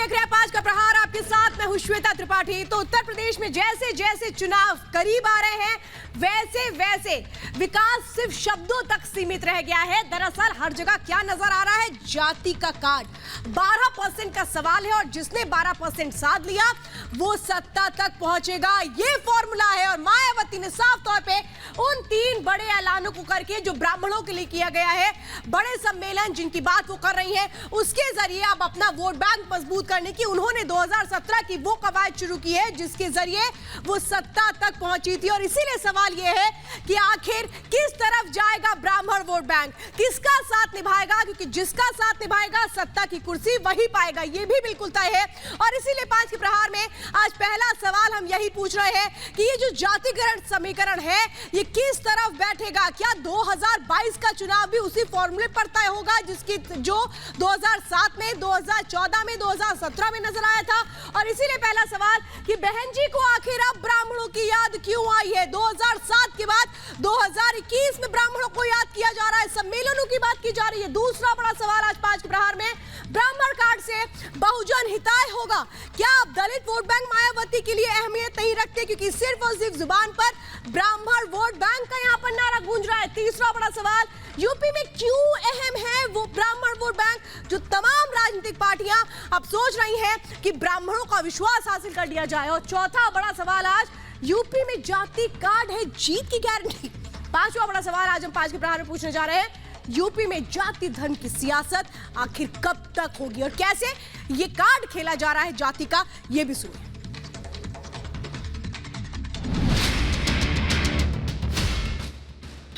देख रहे हैं 5 का प्रहार, आपके साथ मैं हूं श्वेता त्रिपाठी। तो उत्तर प्रदेश में जैसे जैसे चुनाव करीब आ रहे हैं वैसे वैसे विकास सिर्फ शब्दों तक सीमित रह गया है। दरअसल हर जगह क्या नजर आ रहा है? जाति का कार्ड। 12% का सवाल है और जिसने 12% साध लिया वो सत्ता तक पहुंचेगा, ये फॉर्मूला है। और मायावती ने साफ तौर पे उन 3 बड़े ऐलानों को करके जो ब्राह्मणों के लिए किया गया है, बड़े सम्मेलन जिनकी बात वो कर रही है, उसके जरिए अब अपना वोट बैंक मजबूत करने की उन्होंने 2017 की वो कवायद शुरू की है जिसके जरिए वो सत्ता तक पहुंची थी। और इसीलिए सवाल ये है कि आखिर किस तरफ जाएगा ब्राह्मण वोट बैंक, किसका साथ निभाएगा, क्योंकि जिसका साथ निभाएगा सत्ता की कुर्सी वही पाएगा, ये भी बिल्कुल तय है। और इसीलिए 5 के प्रहार में आज पहला सवाल हम यही पूछ रहे हैं कि ये जो जातिगत समीकरण है ये किस तरफ बैठेगा? क्या 2022 का चुनाव भी उसी फॉर्मूले पर तय होगा जिसकी जो 2007 में, 2014 में, 2017 में नजर आया था? और इसीलिए पहला सवाल कि बहन जी को आखिर अब ब्राह्मणों की याद क्यों आई है? 2007 के बाद 2021 में ब्राह्मणों को याद किया जा रहा है, सम्मेलनों की बात की जा रही है। दूसरा बड़ा सवाल आज 5 के प्रहार में, ब्राह्मण कार्ड से बहुजन हिताय होगा? क्या अब दलित वोट बैंक मायावती के लिए अहमियत नहीं रखते क्योंकि सिर्फ और सिर्फ जुबान पर ब्राह्मण वोट बैंक का यहाँ पर नारा गूंज रहा है? तीसरा बड़ा सवाल, यूपी में क्यों अहम है वो ब्राह्मण वोट बैंक जो तमाम राजनीतिक पार्टियां अब सोच रही हैं कि ब्राह्मणों का विश्वास हासिल कर लिया जाए? और चौथा बड़ा सवाल आज, यूपी में जाति कार्ड है जीत की गारंटी? पांचवा बड़ा सवाल आज हम 5 के प्रहार में पूछने जा रहे हैं, यूपी में जाति धर्म की सियासत आखिर कब तक होगी और कैसे ये कार्ड खेला जा रहा है जाति का, ये भी सुनिए।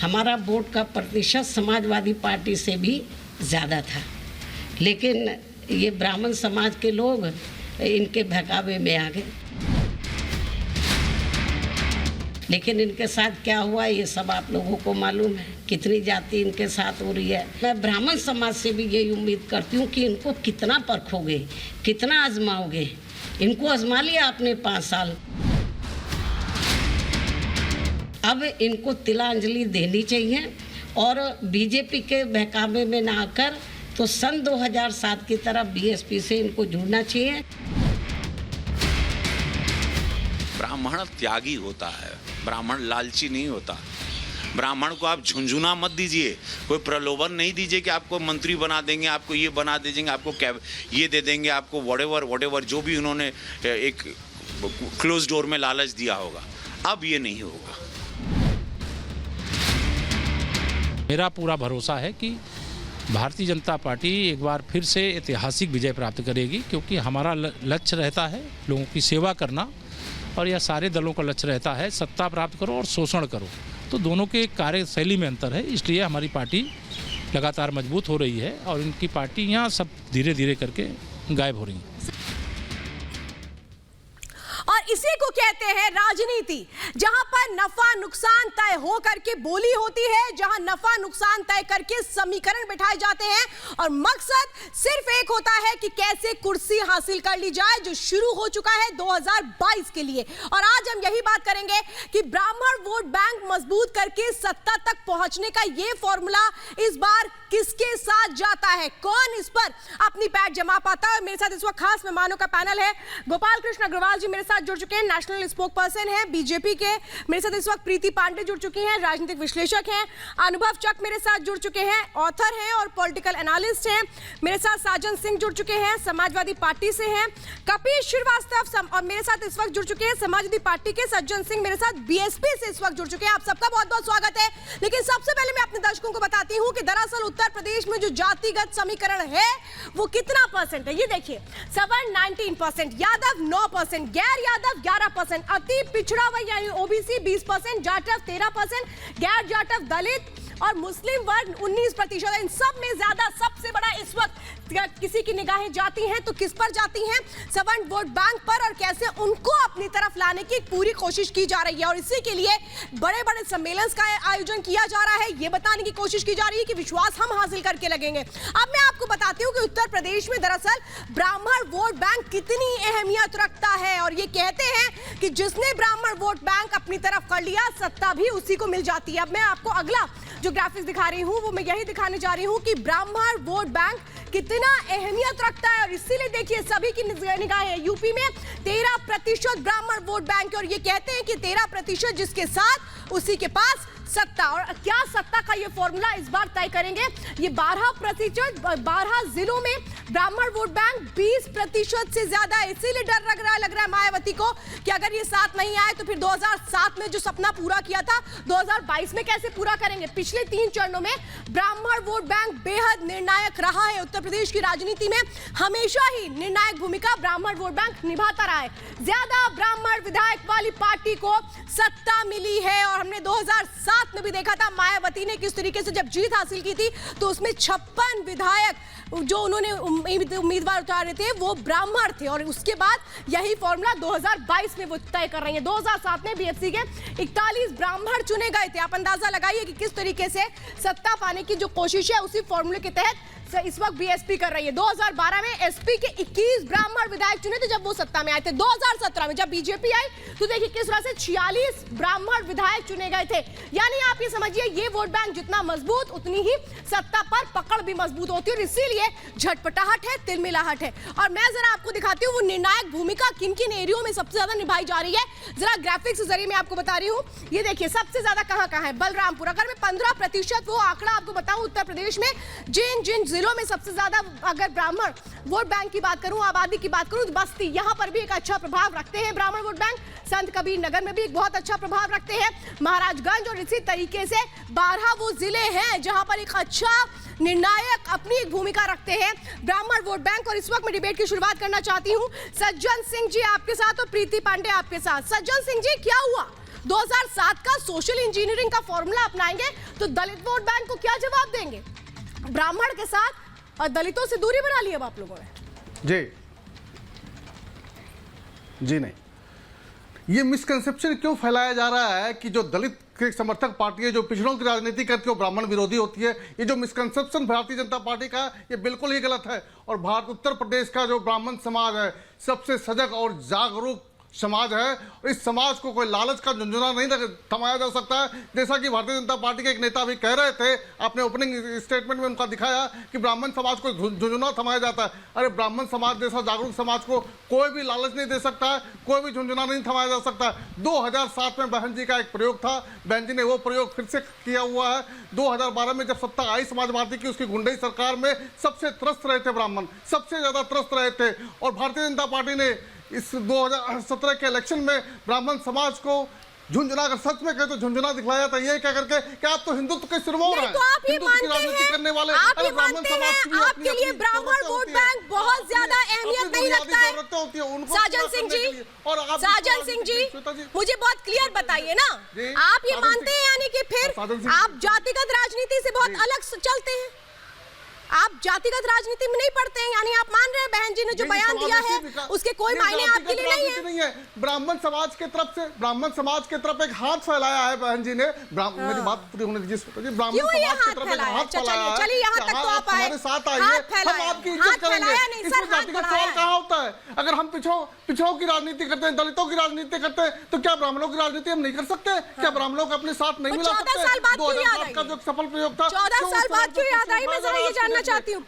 हमारा वोट का प्रतिशत समाजवादी पार्टी से भी ज़्यादा था, लेकिन ये ब्राह्मण समाज के लोग इनके बहकावे में आ गए। लेकिन इनके साथ क्या हुआ ये सब आप लोगों को मालूम है, कितनी जाति इनके साथ हो रही है। मैं ब्राह्मण समाज से भी यही उम्मीद करती हूँ कि इनको कितना परखोगे, कितना आजमाओगे। इनको आजमा लिया आपने 5 साल, अब इनको तिलांजलि देनी चाहिए और बीजेपी के बहकावे में ना आकर तो सन 2007 की तरह बीएसपी से इनको जुड़ना चाहिए। ब्राह्मण त्यागी होता है, ब्राह्मण लालची नहीं होता। ब्राह्मण को आप झुंझुना मत दीजिए, कोई प्रलोभन नहीं दीजिए कि आपको मंत्री बना देंगे, आपको ये बना देंगे, आपको ये दे देंगे, आपको व्हाटएवर जो भी उन्होंने एक क्लोज डोर में लालच दिया होगा, अब ये नहीं होगा। मेरा पूरा भरोसा है कि भारतीय जनता पार्टी एक बार फिर से ऐतिहासिक विजय प्राप्त करेगी, क्योंकि हमारा लक्ष्य रहता है लोगों की सेवा करना और यह सारे दलों का लक्ष्य रहता है सत्ता प्राप्त करो और शोषण करो। तो दोनों के कार्यशैली में अंतर है, इसलिए हमारी पार्टी लगातार मजबूत हो रही है और इनकी पार्टियां सब धीरे धीरे करके गायब हो रही हैं। और इसी को कहते हैं राजनीति, जहां पर नफा नुकसान तय हो करके बोली होती है, जहां नफा नुकसान तय करके समीकरण बिठाए जाते हैं और मकसद सिर्फ एक होता है कि कैसे कुर्सी हासिल कर ली जाए, जो शुरू हो चुका है 2022 के लिए। और आज हम यही बात करेंगे कि ब्राह्मण वोट बैंक मजबूत करके सत्ता तक पहुंचने का ये फॉर्मूला इस बार किसके साथ जाता है, कौन इस पर अपनी पैठ जमा पाता है? मेरे साथ इस वक्त खास मेहमानों का पैनल है। गोपाल कृष्ण अग्रवाल जी मेरे साथ जुड़ चुके हैं, नेशनल स्पोक पर्सन हैं बीजेपी के। मेरे साथ इस वक्त प्रीति पांडे जुड़ चुकी हैं, राजनीतिक विश्लेषक हैं। अनुभव चक मेरे साथ जुड़ चुके हैं, ऑथर हैं और पॉलिटिकल एनालिस्ट हैं। मेरे साथ साजन सिंह जुड़ चुके हैं, समाजवादी पार्टी से हैं। कपिल श्रीवास्तव और मेरे साथ इस वक्त जुड़ चुके हैं समाजवादी पार्टी के। सज्जन सिंह मेरे साथ बीएसपी से इस वक्त जुड़ चुके हैं। आप सबका बहुत बहुत स्वागत है। लेकिन सबसे पहले मैं अपने दर्शकों को बताती हूँ कि दरअसल उत्तर प्रदेश में जो जातिगत समीकरण है वो कितना परसेंट है। ये देखिए, सवर्ण 19%, यादव 9%, गैर यादव 11%, अति पिछड़ा वर्ग यानी ओबीसी 20%, जाटव 13%, गैर जाटव दलित और मुस्लिम वर्ग 19%। इन सब में ज्यादा सबसे बड़ा इस वक्त किसी की निगाहें जाती हैं तो किस पर जाती हैं? सवर्ण वोट बैंक पर, और कैसे उनको अपनी तरफ लाने की पूरी कोशिश की जा रही है। और इसी के लिए बड़े बड़े सम्मेलन का आयोजन किया जा रहा है, ये बताने की कोशिश की जा रही है कि विश्वास हम हासिल करके लगेंगे। अब मैं आपको बताती हूँ कि उत्तर प्रदेश में दरअसल ब्राह्मण वोट बैंक कितनी अहमियत रखता है। और ये कहते हैं कि जिसने ब्राह्मण वोट बैंक अपनी तरफ कर लिया सत्ता भी उसी को मिल जाती है। अब मैं आपको अगला जो ग्राफिक्स दिखा रही हूँ वो मैं यही दिखाने जा रही हूँ कि ब्राह्मण वोट बैंक कितना अहमियत रखता है। और इसीलिए देखिए सभी की निगाहें यूपी में 13% ब्राह्मण वोट बैंक है और ये कहते हैं कि 13% जिसके साथ उसी के पास सत्ता। और क्या सत्ता का ये फॉर्मूला इस बार तय करेंगे। ये 12%, 12 जिलों में ब्राह्मण वोट बैंक 20% से ज्यादा है। इसीलिए डर लग रहा है मायावती को कि अगर ये साथ नहीं आए तो फिर 2007 में जो सपना पूरा किया था 2022 में कैसे पूरा करेंगे। पिछले 3 चरणों में ब्राह्मण वोट बैंक बेहद निर्णायक रहा है। उत्तर प्रदेश की राजनीति में हमेशा ही निर्णायक भूमिका ब्राह्मण वोट बैंक निभाता रहा है। ज्यादा ब्राह्मण विधायक वाली पार्टी को सत्ता मिली है और हमने 2007 में भी देखा था मायावती ने किस तरीके से जब जीत हासिल की थी तो उसमें 56 विधायक जो उन्होंने उम्मीदवार उतारे थे वो ब्राह्मण थे। और उसके बाद यही फॉर्मूला 2022 में वो तय कर रही है। 2007 में बीएसपी के 41 ब्राह्मण चुने गए थे। आप अंदाजा लगाइए कि किस तरीके से सत्ता पाने की जो कोशिश है उसी फॉर्मूले के तहत इस वक्त बीएसपी कर रही है। 2012 में एसपी के 21 ब्राह्मण विधायक चुने थे जब वो सत्ता में आए थे। 2017 में जब बीजेपी आई तो देखिए किस तरह से 46 ब्राह्मण विधायक चुने गए थे। यानी आप ये समझिए ये वोट बैंक जितना मजबूत उतनी ही सत्ता पर पकड़ भी मजबूत होती है और इसीलिए झटपटाहट है, तिलमिलाहट है। और मैं जरा आपको दिखाती हूँ वो निर्णायक भूमिका किन किन एरियो में सबसे ज्यादा निभाई जा रही है। जरा ग्राफिक्स के जरिए मैं आपको बता रही हूँ। ये देखिए सबसे ज्यादा कहाँ है बलरामपुर। अगर मैं 15% वो आंकड़ा आपको बताऊं उत्तर प्रदेश में जिन जिलों में सबसे ज्यादा अगर ब्राह्मण वोट बैंक की बात करूं, आबादी की बात करूं, बस्ती यहां पर भी एक अच्छा प्रभाव रखते हैं ब्राह्मण वोट बैंक। संत कबीर नगर में भी एक बहुत अच्छा प्रभाव रखते हैं। महाराजगंज और इसी तरीके से 12 वो जिले हैं जहां पर एक अच्छा निर्णायक अपनी एक भूमिका रखते हैं ब्राह्मण वोट बैंक। और इस वक्त मैं डिबेट की शुरुआत करना चाहती हूं सज्जन सिंह जी आपके साथ और प्रीति पांडे आपके साथ। सज्जन सिंह जी क्या हुआ 2007 का सोशल इंजीनियरिंग का फॉर्मूला अपनाएंगे तो दलित वोट बैंक को क्या जवाब देंगे। ब्राह्मण के साथ और दलितों से दूरी बना ली अब आप लोगों ने। जी नहीं, ये मिसकंसेप्शन क्यों फैलाया जा रहा है कि जो दलित के समर्थक पार्टी है जो पिछड़ों की राजनीति करती है वो ब्राह्मण विरोधी होती है। ये जो मिसकंसेप्शन भारतीय जनता पार्टी का ये बिल्कुल ही गलत है। और उत्तर प्रदेश का जो ब्राह्मण समाज है सबसे सजग और जागरूक समाज है और इस समाज को कोई लालच का झुंझुना नहीं थमाया जा सकता है। जैसा कि भारतीय जनता पार्टी के एक नेता भी कह रहे थे, आपने ओपनिंग स्टेटमेंट में उनका दिखाया कि ब्राह्मण समाज को झुंझुना थमाया जाता है। अरे ब्राह्मण समाज जैसा जागरूक समाज को कोई भी लालच नहीं दे सकता है, कोई भी झुंझुना नहीं थमाया जा सकता है। 2007 में बहन जी का एक प्रयोग था, बहन जी ने वो प्रयोग फिर से किया हुआ है। 2012 में जब सत्ता आई समाजवादी की उसकी गुंडई सरकार में सबसे त्रस्त रहे थे ब्राह्मण, सबसे ज्यादा त्रस्त रहे थे। और भारतीय जनता पार्टी ने इस 2017 के इलेक्शन में ब्राह्मण समाज को झुंझुना, अगर सच में कहे तो झुंझुना दिखलाया था। ये क्या करके कि आप तो हिंदुत्व के सिरमौर हैं, तो आप ही मानते हैं, करने वाले आप ही मानते हैं आपके लिए ब्राह्मण वोट बैंक बहुत ज्यादा अहमियत नहीं रखता है। साजन सिंह जी, साजन सिंह जी मुझे बहुत क्लियर बताइए ना, आप ये मानते हैं यानी कि फिर आप जातिगत राजनीति से बहुत अलग चलते हैं, आप जातिगत राजनीति में नहीं पढ़ते हैं। यानी आप मान रहे हैं बहन जी ने जो बयान दिया है उसके कोई मायने आपके लिए नहीं है। ब्राह्मण समाज के तरफ से, ब्राह्मण समाज के तरफ एक हाथ फैलाया है बहन जी ने। मेरी बात पूरी होने दीजिए। ब्राह्मण समाज की तरफ एक हाथ फैलाया है। चलिए यहाँ तक तो आप हमारे साथ आइए, हम आपकी इज्जत करेंगे। इसमें जातिगत सवाल कहाँ होता है। अगर हम पिछड़ों की राजनीति करते हैं, दलितों की राजनीति करते हैं तो क्या ब्राह्मणों की राजनीति हम नहीं कर सकते? क्या ब्राह्मणों को अपने साथ नहीं मिला सकते? 2007 का जो सफल प्रयोग था 14 साल बाद क्यों याद आई, मैं जरा ये जानना चाहती हूँ।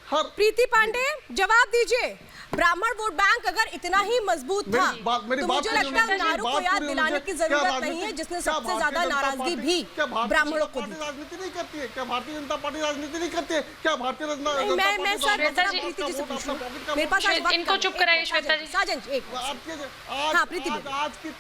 प्रीति पांडे जवाब दीजिए। ब्राह्मण वोट बैंक अगर इतना ही मजबूत था तो मुझे लगता है नारों को याद दिलाने की जरूरत नहीं है जिसने सबसे ज्यादा नाराजगी भी ब्राह्मणों को दी। राजनीति नहीं करती है क्या भारतीय जनता पार्टी? राजनीति नहीं करती है क्या भारतीय जनता पार्टी? मैं प्रीति जी से पूछ रहा हूं, मेरे पास आज इनको चुप कराइए श्वेता जी। साजन जी आज की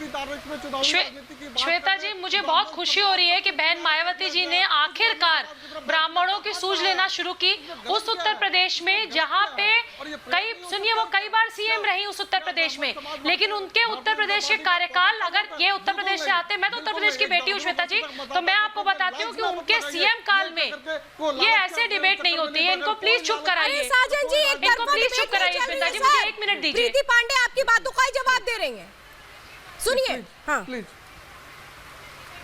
तारीख में चुनाव श्वेता जी, मुझे बहुत खुशी हो रही है कि बहन मायावती जी ने आखिरकार ब्राह्मणों की सूझ लेना शुरू की उस उत्तर प्रदेश में जहां पे वो कई बार सीएम रही उस उत्तर प्रदेश में, लेकिन उनके उत्तर प्रदेश के कार्यकाल, अगर ये उत्तर प्रदेश से आते, मैं तो उत्तर प्रदेश की बेटी हूँ श्वेता जी, तो मैं आपको बताती हूँ कि उनके सीएम काल में ये ऐसे डिबेट नहीं होती है। इनको प्लीज चुप कराइए। साजन जी इनको प्लीज चुप कराइए। श्वेता जी मुझे 1 मिनट दीजिए। प्रीति पांडे आपकी बातों का ही जवाब दे रही है, सुनिए। हाँ प्लीज।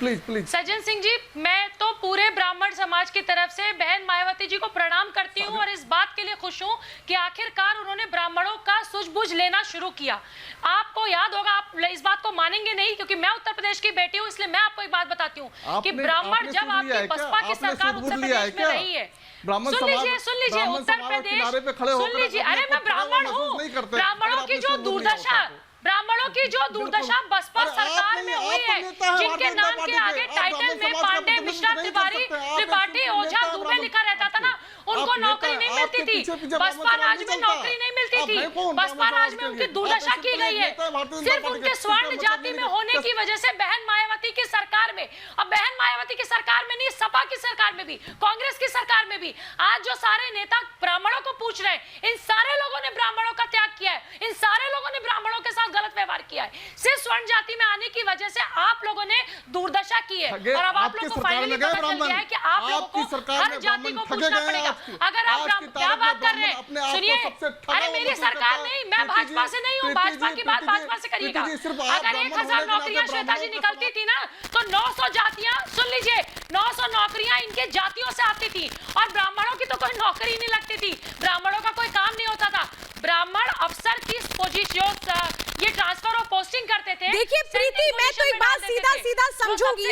सज्जन सिंह जी, मैं तो पूरे ब्राह्मण समाज की तरफ से बहन मायावती जी को प्रणाम करती हूँ और इस बात के लिए खुश हूँ कि आखिरकार उन्होंने ब्राह्मणों का सूझबूझ लेना शुरू किया। आपको याद होगा, आप इस बात को मानेंगे नहीं क्योंकि मैं उत्तर प्रदेश की बेटी हूं, इसलिए मैं आपको एक बात बताती हूं कि ब्राह्मण जब आपकी बसपा की सरकार उत्तर प्रदेश में रही है, सुन लीजिए उत्तर प्रदेश, सुन लीजिए, अरे मैं ब्राह्मण हूँ, ब्राह्मणों की जो दुर्दशा बसपा सरकार में हुई है, जिनके नाम के आगे टाइटल में पांडे, मिश्रा, त्रिपाठी, ओझा, दुबे लिखा रहता था ना, उनको नौकरी नहीं मिलती थी। बसपा राज में नौकरी नहीं मिलती थी, बसपा राज में उनकी दुर्दशा की गई है सिर्फ उनके स्वर्ण जाति में होने की वजह से। बहन मायावती की सरकार में, अब बहन मायावती की सरकार में नहीं, सपा की सरकार में भी, कांग्रेस की सरकार में भी आज जो सारे नेता ब्राह्मणों को पूछ रहे हैं, इन सारे लोगों ने ब्राह्मणों का त्याग किया है, इन सारे लोगों ने ब्राह्मणों के साथ गलत व्यवहार किया है। सिर्फ स्वर्ण जाति में आने की वजह से आप लोगों ने दुर्दशा की है और अब आप लोगों को फाइनली पता चल गया है कि आप लोगों को हर जाति को पूछना पड़ेगा। अगर आप क्या बात कर रहे हैं, सुनिए, अरे मेरी सरकार नहीं, मैं भाजपा से नहीं हूँ, भाजपा की बात भाजपा से करिएगा। अगर 1000 नौकरियां श्वेता जी निकलती थी ना, तो 900 जातियां, सुन लीजिए, 900 नौकरियां इनके जातियों से आती थी और ब्राह्मणों की तो कोई नौकरी नहीं लगती थी, ब्राह्मणों का कोई काम नहीं होता था। ब्राह्मण अफसर की पोजीशन, ये ट्रांसफर और पोस्टिंग करते थे। देखिए प्रीति, मैं तो एक बात सीधा समझूंगी,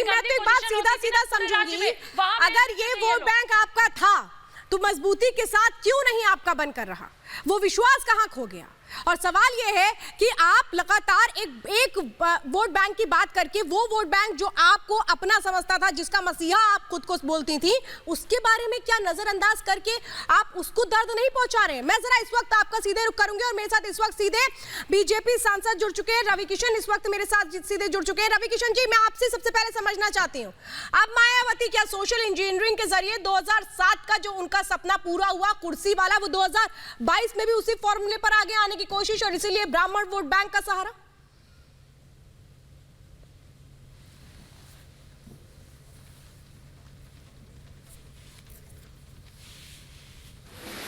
अगर ये वोट बैंक आपका था तो मजबूती के साथ क्यों नहीं आपका बनकर रहा? वो विश्वास कहां खो गया? और सवाल ये है कि आप लगातार एक वोट बैंक की बात करके, वो वोट बैंक जो आपको अपना समझता था, जिसका मसीहा आप खुद को बोलती थी, उसके बारे में क्या नजरअंदाज करके आप उसको दर्द नहीं पहुंचा रहे हैं? मैं जरा इस वक्त आपका सीधे रुख करूंगी और मेरे साथ इस वक्त सीधे बीजेपी सांसद जुड़ चुके हैं, रवि किशन इस वक्त मेरे साथ सीधे जुड़ चुके हैं। रवि किशन जी, मैं आपसे सबसे पहले समझना चाहती हूँ, अब मायावती क्या सोशल इंजीनियरिंग के जरिए 2007 का जो उनका सपना पूरा हुआ कुर्सी वाला, वो 2022 में भी उसी फॉर्मूले पर आगे आने की कोशिश और इसीलिए ब्राह्मण वोट बैंक का सहारा?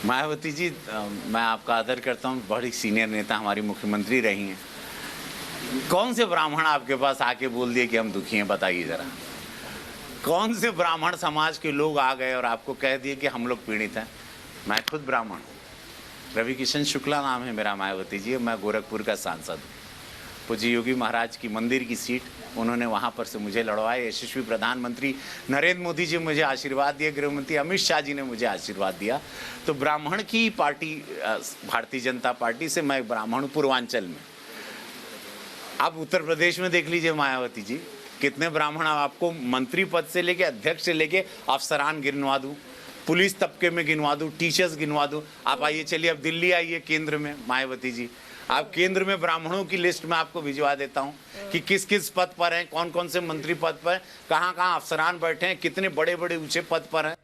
मायावती जी, मैं आपका आदर करता हूं, बड़ी सीनियर नेता हमारी मुख्यमंत्री रही हैं। कौन से ब्राह्मण आपके पास आके बोल दिए कि हम दुखी हैं? बताइए जरा, कौन से ब्राह्मण समाज के लोग आ गए और आपको कह दिए कि हम लोग पीड़ित हैं? मैं खुद ब्राह्मण हूँ, रवि किशन शुक्ला नाम है मेरा, मायावती जी, मैं गोरखपुर का सांसद। पूज्य योगी महाराज की मंदिर की सीट उन्होंने वहाँ पर से मुझे लड़वाई। यशस्वी प्रधानमंत्री नरेंद्र मोदी जी मुझे आशीर्वाद दिए, गृहमंत्री अमित शाह जी ने मुझे आशीर्वाद दिया। तो ब्राह्मण की पार्टी भारतीय जनता पार्टी से मैं ब्राह्मण पूर्वांचल में। आप उत्तर प्रदेश में देख लीजिए मायावती जी, कितने ब्राह्मण, आपको मंत्री पद से लेके अध्यक्ष से लेके अफसरान गिनवा दूँ, पुलिस तबके में गिनवा दूँ, टीचर्स गिनवा दूँ। आप आइए, चलिए अब दिल्ली आइए, केंद्र में मायावती जी, आप केंद्र में ब्राह्मणों की लिस्ट में आपको भिजवा देता हूँ कि किस किस पद पर हैं, कौन कौन से मंत्री पद पर, कहाँ कहाँ अफसरान बैठे हैं, कितने बड़े बड़े ऊंचे पद पर हैं।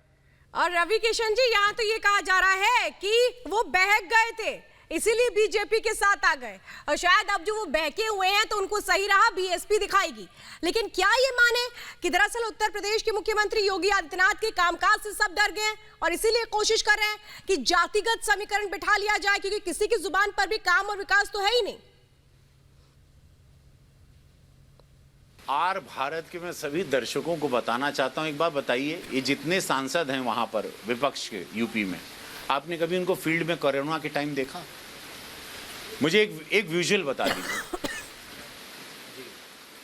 और रवि किशन जी, यहाँ तो ये कहा जा रहा है कि वो बहक गए थे, इसीलिए बीजेपी के साथ आ गए और शायद अब जो वो बहके हुए हैं तो उनको सही रहा बीएसपी दिखाएगी। लेकिन क्या ये माने कि दरअसल उत्तर प्रदेश के मुख्यमंत्री योगी आदित्यनाथ के कामकाज से सब डर गए और इसीलिए कोशिश कर रहे हैं कि जातिगत समीकरण बिठा लिया जाए, क्योंकि किसी की जुबान पर भी काम और विकास तो है ही नहीं। आर भारत के मैं सभी दर्शकों को बताना चाहता हूं, एक बात बताइए, ये जितने सांसद हैं वहां पर विपक्ष के यूपी में, आपने कभी उनको फील्ड में कोरोना के टाइम देखा? मुझे एक विजुअल बता दीजिए।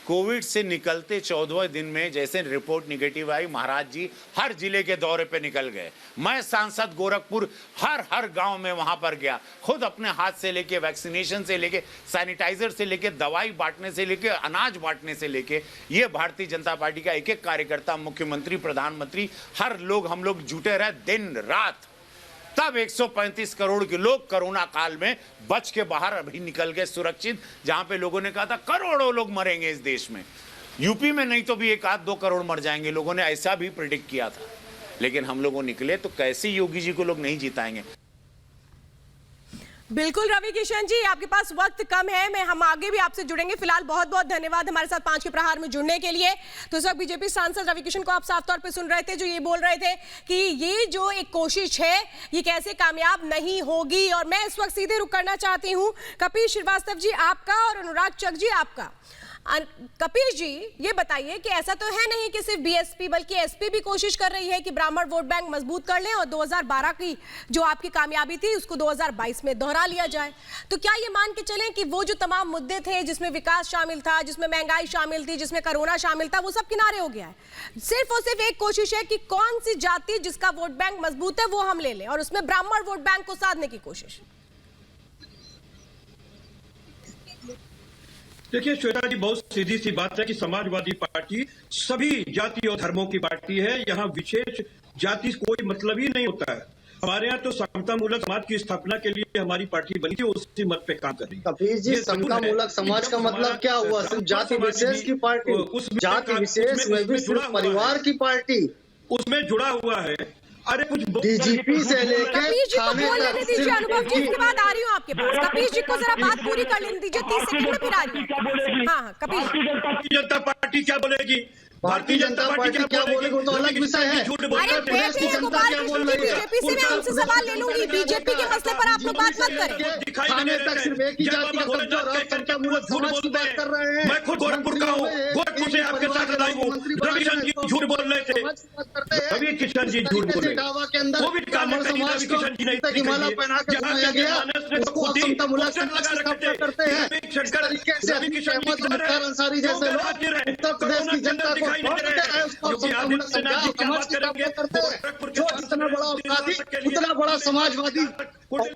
कोविड से निकलते 14वें दिन में जैसे रिपोर्ट निगेटिव आई, महाराज जी हर जिले के दौरे पे निकल गए। मैं सांसद गोरखपुर हर गांव में वहां पर गया, खुद अपने हाथ से लेके वैक्सीनेशन से लेके सैनिटाइजर से लेके दवाई बांटने से लेके अनाज बांटने से लेके, ये भारतीय जनता पार्टी का एक एक कार्यकर्ता, मुख्यमंत्री, प्रधानमंत्री, हर लोग, हम लोग जुटे रहे दिन रात। तब 135 करोड़ के लोग कोरोना काल में बच के बाहर अभी निकल गए सुरक्षित, जहां पे लोगों ने कहा था करोड़ों लोग मरेंगे इस देश में, यूपी में नहीं तो भी 1-2 करोड़ मर जाएंगे, लोगों ने ऐसा भी प्रेडिक्ट किया था। लेकिन हम लोगों निकले, तो कैसे योगी जी को लोग नहीं जिताएंगे? बिल्कुल रवि किशन जी, आपके पास वक्त कम है, हम आगे भी आपसे जुड़ेंगे। फिलहाल बहुत बहुत धन्यवाद हमारे साथ 5 के प्रहार में जुड़ने के लिए। तो इस वक्त बीजेपी सांसद रवि किशन को आप साफ तौर पे सुन रहे थे, जो ये बोल रहे थे कि ये जो एक कोशिश है ये कैसे कामयाब नहीं होगी। और मैं इस वक्त सीधे रुख करना चाहती हूँ कपिल श्रीवास्तव जी आपका और अनुराग चक जी आपका। कपिल जी, ये बताइए कि ऐसा तो है नहीं कि सिर्फ बीएसपी बल्कि एसपी भी कोशिश कर रही है कि ब्राह्मण वोट बैंक मजबूत कर लें और 2012 की जो आपकी कामयाबी थी उसको 2022 में दोहरा लिया जाए। तो क्या ये मान के चलें कि वो जो तमाम मुद्दे थे जिसमें विकास शामिल था, जिसमें महंगाई शामिल थी, जिसमें कोरोना शामिल था, वो सब किनारे हो गया है? सिर्फ और सिर्फ एक कोशिश है कि कौन सी जाति जिसका वोट बैंक मजबूत है वो हम ले लें और उसमें ब्राह्मण वोट बैंक को साधने की कोशिश। देखिए श्वेता जी, बहुत सीधी सी बात है कि समाजवादी पार्टी सभी जाति और धर्मों की पार्टी है। यहाँ विशेष जाति कोई मतलब ही नहीं होता है। हमारे यहाँ तो समतामूलक समाज की स्थापना के लिए हमारी पार्टी बनी थी, उसी मत पे काम कर रही है। कपिल जी, समतामूलक समाज का मतलब क्या हुआ? सिर्फ जाति विशेष की पार्टी? जाति विशेष में भी सिर्फ परिवार की पार्टी उसमें जुड़ा हुआ है। अरे कुछ डीजीपी से लेकर कपिल जी को बोल लेने दीजिए, अनुभव जी इसके बाद आ रही हूँ आपके पास। कपिल जी को जरा बात पूरी कर लेने दीजिए, 30 सेकंड में फिर आ रही हूँ। हाँ कपिल, भारतीय जनता पार्टी क्या बोलेगी? भारतीय जनता पार्टी क्या बोलेगी वो तो अलग विषय है। अरे बैठिए गोपाल कृष्ण जी, बीजेपी से मैं उनसे सवाल ले लूंगी। बीजेपी के मसले पर आप लोग बात मत करें। खाने तक सिर्फ एक ही जाति का कब्जा और आप संख्यामूलक समाज की बात कर रहे हैं। मैं खुद गोरखपुर का हूँ, गोरखपुर से आपके साथ लड़ाई हूँ। रवि किशन जी झूठ बोल रहे थे, रवि किशन जी झूठ बोल रहे थे। कोविड काल में रवि किशन जी नहीं हिमालय पहना कर घुमाया गया, उसको समतामूलक समाज की स्थापना करते हैं। इस तरीके से मुख्तार अंसारी जैसे लोग उत्तर प्रदेश की जनता को जो जितना बड़ा अपराधी उतना बड़ा समाजवादी।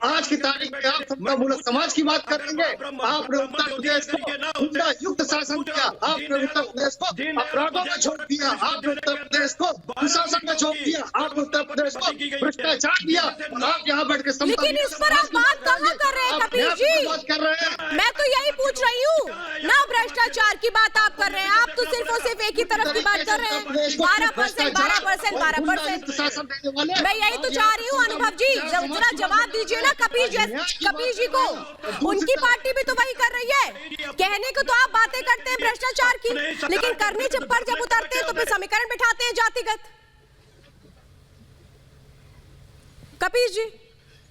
आज की तारीख में आप समतामूलक समाज की बात करेंगे? आपने उत्तर प्रदेश को गुंडा युक्त शासन किया, आपने उत्तर प्रदेश को अपराधों में छोड़ दिया, आपने उत्तर प्रदेश को कुशासन में छोड़ दिया, आपने उत्तर प्रदेश को भ्रष्टाचार दिया। आप यहाँ बैठ के लेकिन इस पर आप बात कहाँ कर रहे हैं कपिल जी? बात कर रहे हैं, मैं तो यही पूछ रही हूँ ना। भ्रष्टाचार की बात आप कर रहे हैं, आप तो सिर्फ और सिर्फ एक ही तरफ की बात कर रहे हैं। 12%, 12%। मैं यही तो चाह रही हूँ अनुभव जी, जरा जवाब दीजिए ना कपिल जी को। उनकी पार्टी भी तो वही कर रही है। कहने को तो आप बातें करते हैं भ्रष्टाचार की, लेकिन करने पर जब उतरते हैं तो फिर समीकरण बिठाते हैं जातिगत। कपिल जी,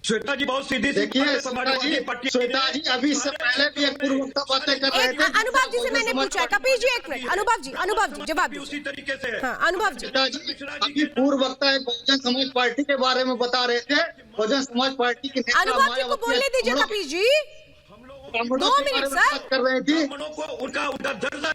श्वेता जी बहुत सीधी देखिए श्वेता जी अभी इससे पहले भी एक पूर्ववक्ता बातें कर रहे थे। अनुभव जी से मैंने पूछा है। कपिल जी एक मिनट, अनुभव जी जवाब दीजिए। उसी तरीके से हाँ अनुभव जी, अभी पूर्ववक्ता एक बहुजन समाज पार्टी के बारे में बता रहे थे। बहुजन समाज पार्टी के नेता अनुभव जी को बोलने दीजिए। कपिल जी 2 मिनट सर कर रहे थे।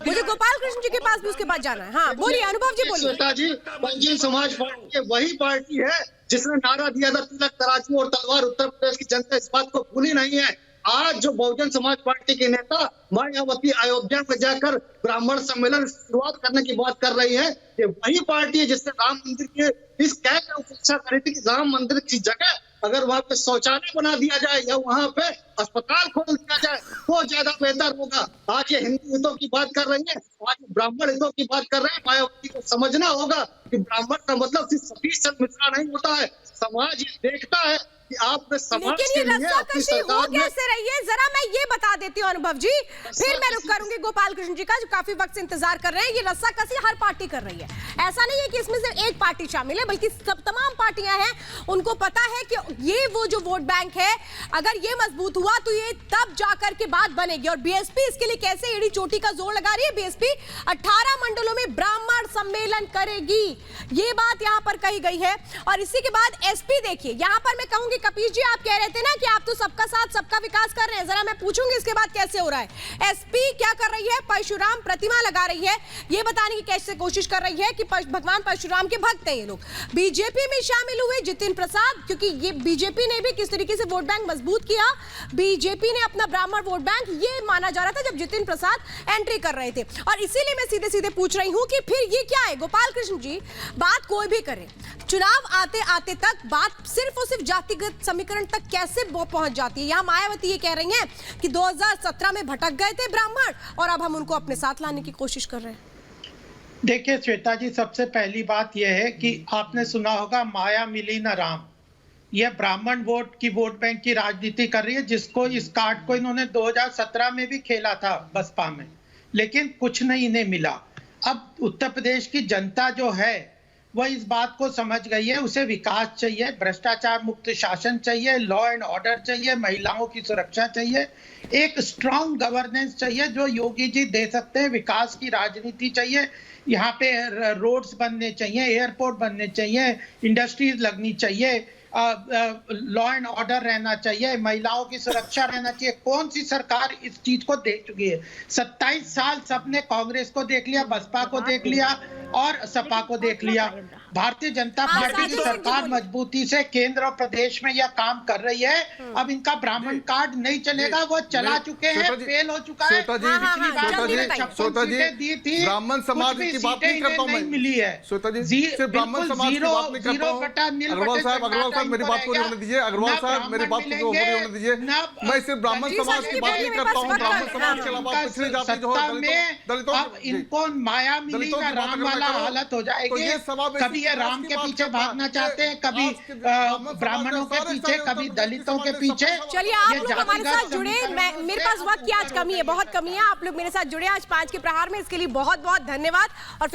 मुझे गोपाल कृष्ण जी के पास भी उसके बाद जाना है। हाँ बोलिए अनुभव जी, बोलिए। श्वेता जी, बहुजन समाज पार्टी वही पार्टी है जिसने नारा दिया था तिलक तराजू और तलवार। उत्तर प्रदेश की जनता इस बात को भूली नहीं है। आज जो बहुजन समाज पार्टी के नेता मायावती अयोध्या में जाकर ब्राह्मण सम्मेलन शुरुआत करने की बात कर रही है, ये वही पार्टी है जिसने राम मंदिर के इस कह की उपेक्षा करी थी कि राम मंदिर की जगह अगर वहां पे शौचालय बना दिया जाए या वहां पे अस्पताल खोल दिया जाए तो ज्यादा बेहतर होगा। आज ये हिंदू हितों की बात कर रही है, आज ब्राह्मण हितों की बात कर रहे हैं। मायावती को समझना होगा कि ब्राह्मण का मतलब सिर्फ सतीश चंद्र मिश्रा नहीं होता है। समाज ये देखता है कि आपने समाज के लिए अपनी सरकार में कैसे रही है, जरा मैं ये बता देती हूँ अनुभव जी, फिर मैं रुक करूंगी गोपाल कृष्ण जी का जो काफी वक्त से इंतजार कर रहे हैं। ये रस्साकशी हर पार्टी कर रही है, ऐसा नहीं है कि इसमें सिर्फ एक पार्टी शामिल है, बल्कि सब तमाम पार्टियां हैं। उनको पता है कि ये वो जो वोट बैंक है, अगर ये मजबूत हुआ तो ये तब जाकर के बात बनेगी। और बीएसपी इसके लिए कैसे एड़ी चोटी का जोर लगा रही है। बीएसपी 18 मंडलों में ब्राह्मण सम्मेलन करेगी, ये बात यहाँ पर कही गई है। और इसी के बाद एसपी देखिए, यहाँ पर मैं कहूंगी कपिल जी, आप कह रहे थे ना कि आप तो सबका साथ सबका विकास कर रहे हैं, जरा मैं पूछूंगी इसके बाद कैसे हो रहा है। एसपी क्या कर रही है? परशुराम प्रतिमा लगा रही है, ये बताने की कैसे कोशिश कर रही है कि भगवान परशुराम के भक्त हैं ये लोग। बीजेपी में शामिल हुए जितिन प्रसाद, क्योंकि ये बीजेपी ने भी किस तरीके से वोट बैंक मजबूत किया, बीजेपी ने अपना ब्राह्मण वोट बैंक ये माना जा रहा था जब जितिन प्रसाद एंट्री कर रहे थे। और इसीलिए मैं सीधे सीधे पूछ रही हूं कि फिर ये क्या है गोपाल कृष्ण जी? बात कोई भी करे, चुनाव आते आते तक बात सिर्फ और सिर्फ जातिगत समीकरण तक कैसे पहुंच जाती है। यहाँ मायावती ये कह रही हैं कि 2017 में भटक गए थे ब्राह्मण और अब हम उनको अपने साथ लाने की कोशिश कर रहे हैं। देखिए श्वेता जी, सबसे पहली बात यह है कि आपने सुना होगा माया मिली न राम। यह ब्राह्मण वोट की वोट बैंक की राजनीति कर रही है, जिसको इस कार्ड को इन्होंने 2017 में भी खेला था बसपा में, लेकिन कुछ नहीं इन्हें मिला। अब उत्तर प्रदेश की जनता जो है वह इस बात को समझ गई है, उसे विकास चाहिए, भ्रष्टाचार मुक्त शासन चाहिए, लॉ एंड ऑर्डर चाहिए, महिलाओं की सुरक्षा चाहिए, एक स्ट्रांग गवर्नेंस चाहिए जो योगी जी दे सकते हैं, विकास की राजनीति चाहिए, यहाँ पे रोड्स बनने चाहिए, एयरपोर्ट बनने चाहिए, इंडस्ट्रीज लगनी चाहिए, लॉ एंड ऑर्डर रहना चाहिए, महिलाओं की सुरक्षा रहना चाहिए। कौन सी सरकार इस चीज को देख चुकी है? 27 साल सबने कांग्रेस को देख लिया, बसपा को देख लिया और सपा को देख लिया। भारतीय जनता पार्टी की सरकार मजबूती से केंद्र और प्रदेश में यह काम कर रही है। अब इनका ब्राह्मण कार्ड नहीं चलेगा, वो चला चुके हैं, फेल हो चुका है। पिछली बार 56 सीटें दी थी, ब्राह्मण समाज की बात नहीं करता हूं मैं, नहीं मिली है। श्वेता जी, सिर्फ ब्राह्मण समाज की बात नहीं करता हूं। अग्रवाल साहब मेरी बात पूरी होने दीजिए। अग्रवाल साहब मेरी बात पूरी होने दीजिए। मैं सिर्फ ब्राह्मण समाज की बात नहीं करता हूँ। ब्राह्मण समाज के अलावा पिछड़ी जाति जो दलितों, अब इनको माया मिली ना राम वाला हालत हो जाएगी। कभी ये राम के पीछे भागना चाहते हैं, कभी ब्राह्मणों के पीछे, कभी दलितों के पीछे। चलिए आप लोग हमारे साथ जुड़े, मेरे पास वक्त की आज कमी है, बहुत कमी है। आप लोग मेरे साथ जुड़े आज 5 के प्रहार में, इसके लिए बहुत बहुत धन्यवाद। और